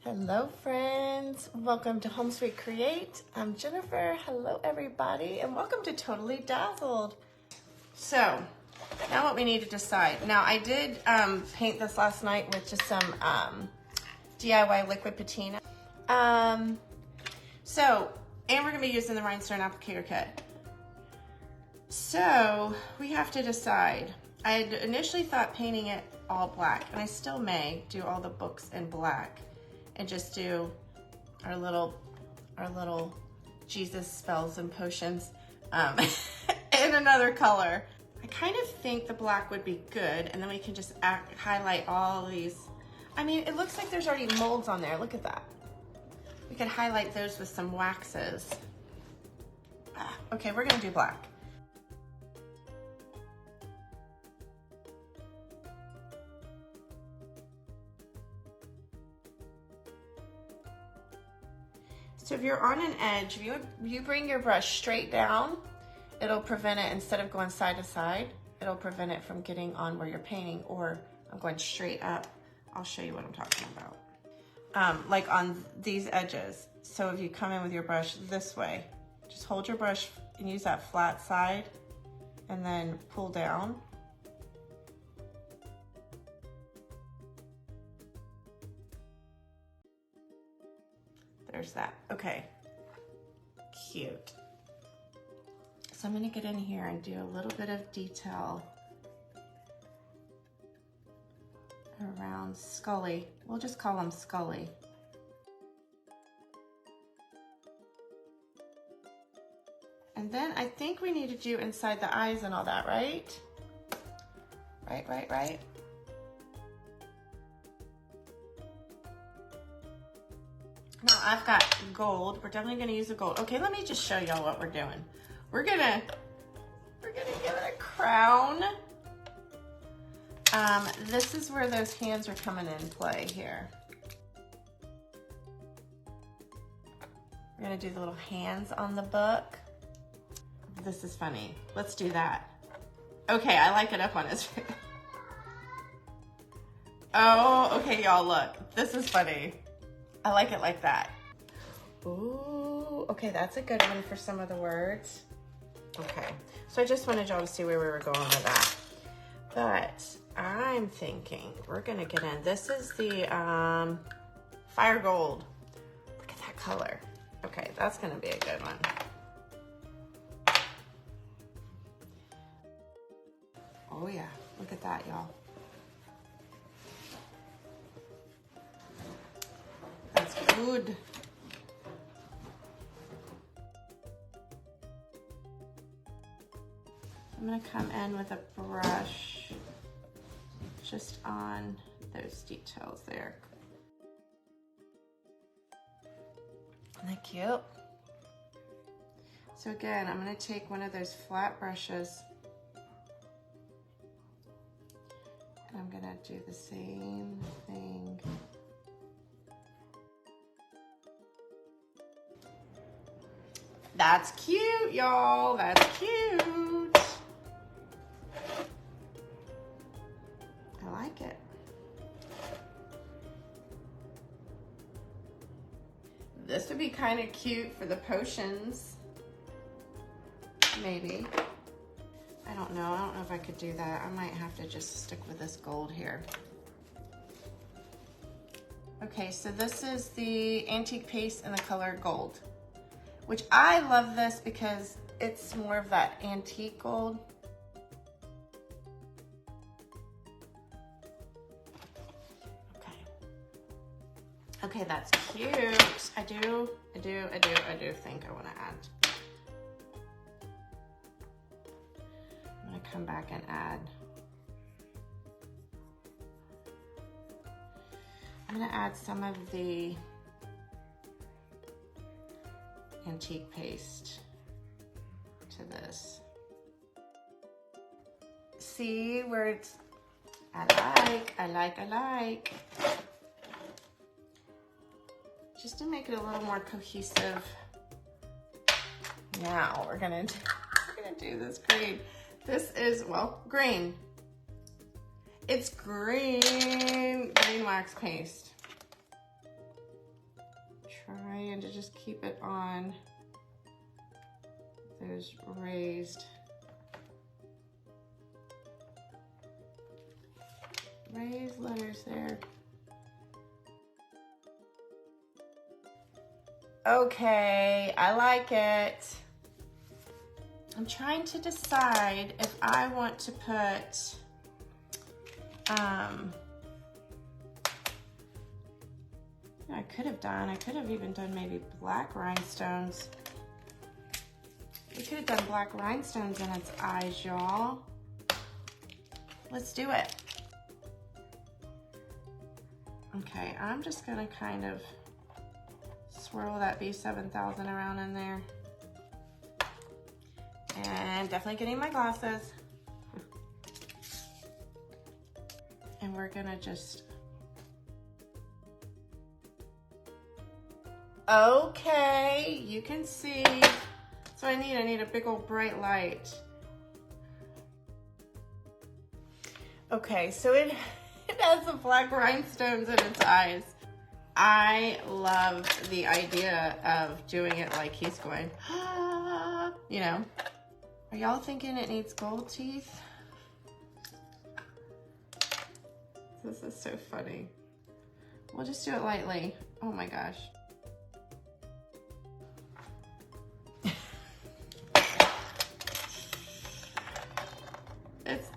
Hello friends, welcome to Home Sweet Create. I'm Jennifer. Hello everybody, and welcome to Totally Dazzled. So now what we need to decide. Now I did paint this last night with just some DIY liquid patina. And we're gonna be using the Rhinestone applicator kit. So we have to decide. I had initially thought painting it all black, and I still may do all the books in black and just do our little Jesus spells and potions in another color. I kind of think the black would be good, and then we can just highlight all these. I mean, it looks like there's already molds on there. Look at that. We could highlight those with some waxes. Okay, we're gonna do black. So if you're on an edge, if you bring your brush straight down, it'll prevent it, instead of going side to side, it'll prevent it from getting on where you're painting. Or I'm going straight up. I'll show you what I'm talking about. Like on these edges. So if you come in with your brush this way, just hold your brush and use that flat side and then pull down. There's that. Okay, cute. So I'm gonna get in here and do a little bit of detail around Scully. We'll just call him Scully. And then I think we need to do inside the eyes and all that, right? Right. Now I've got gold. We're definitely gonna use the gold. Okay, let me just show y'all what we're doing. We're gonna give it a crown. This is where those hands are coming in play here. We're gonna do the little hands on the book. This is funny. Let's do that. Okay, I like it up on his face. Oh, okay, y'all, look. This is funny. I like it like that. Ooh, okay, that's a good one for some of the words. Okay, so I just wanted y'all to see where we were going with that. But I'm thinking we're gonna get in. This is the fire gold. Look at that color. Okay, that's gonna be a good one. Oh yeah, look at that, y'all. That's good. I'm gonna come in with a brush just on those details there. Isn't that cute? So again, I'm gonna take one of those flat brushes and I'm gonna do the same thing. That's cute, y'all. That's cute. I like it. This would be kind of cute for the potions. Maybe. I don't know. I don't know if I could do that. I might have to just stick with this gold here. Okay, so this is the antique paste in the color gold, which I love this because it's more of that antique gold. Okay, that's cute. I do think I want to add. I'm gonna come back and add. I'm gonna add some of the antique paste to this. See where it's, I like. Just to make it a little more cohesive. Now we're gonna do this green. This is, well, green. It's green wax paste. trying to just keep it on those raised letters there. Okay, I like it. I'm trying to decide if I want to put I could have even done maybe black rhinestones. We could have done black rhinestones in its eyes, y'all. Let's do it. Okay, I'm just gonna kind of swirl that B7000 around in there. And definitely getting my glasses. And we're gonna just, okay, you can see. That's what I need. I need a big old bright light. Okay, so it has the black rhinestones in its eyes. I love the idea of doing it like he's going, ah, you know. Are y'all thinking it needs gold teeth? This is so funny. We'll just do it lightly. Oh my gosh.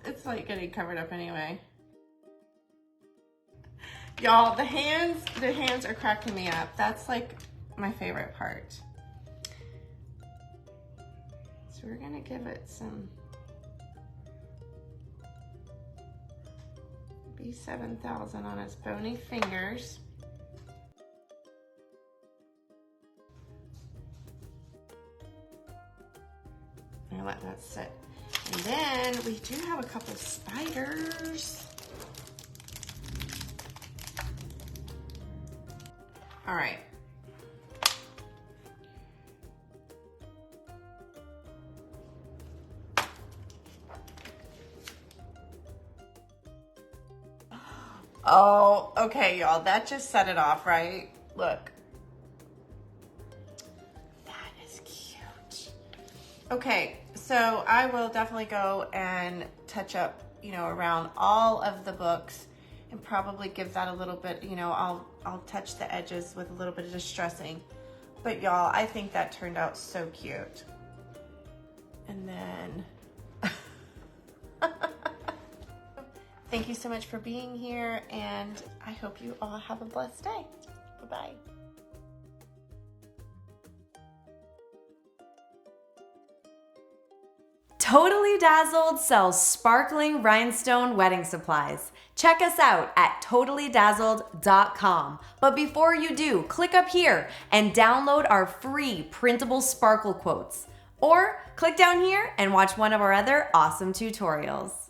It's like getting covered up anyway. Y'all, the hands are cracking me up. That's like my favorite part. So we're gonna give it some B7000 on its bony fingers. I'm gonna let that sit. And then we do have a couple spiders. All right. Oh, okay, y'all, that just set it off, right? Look. That is cute. Okay, so I will definitely go and touch up, you know, around all of the books and probably give that a little bit, you know, I'll touch the edges with a little bit of distressing. But y'all, I think that turned out so cute. And then thank you so much for being here, and I hope you all have a blessed day. Bye-bye. Totally Dazzled sells sparkling rhinestone wedding supplies. Check us out at totallydazzled.com. But before you do, click up here and download our free Printable Sparkle Quotes. Or click down here and watch one of our other awesome tutorials.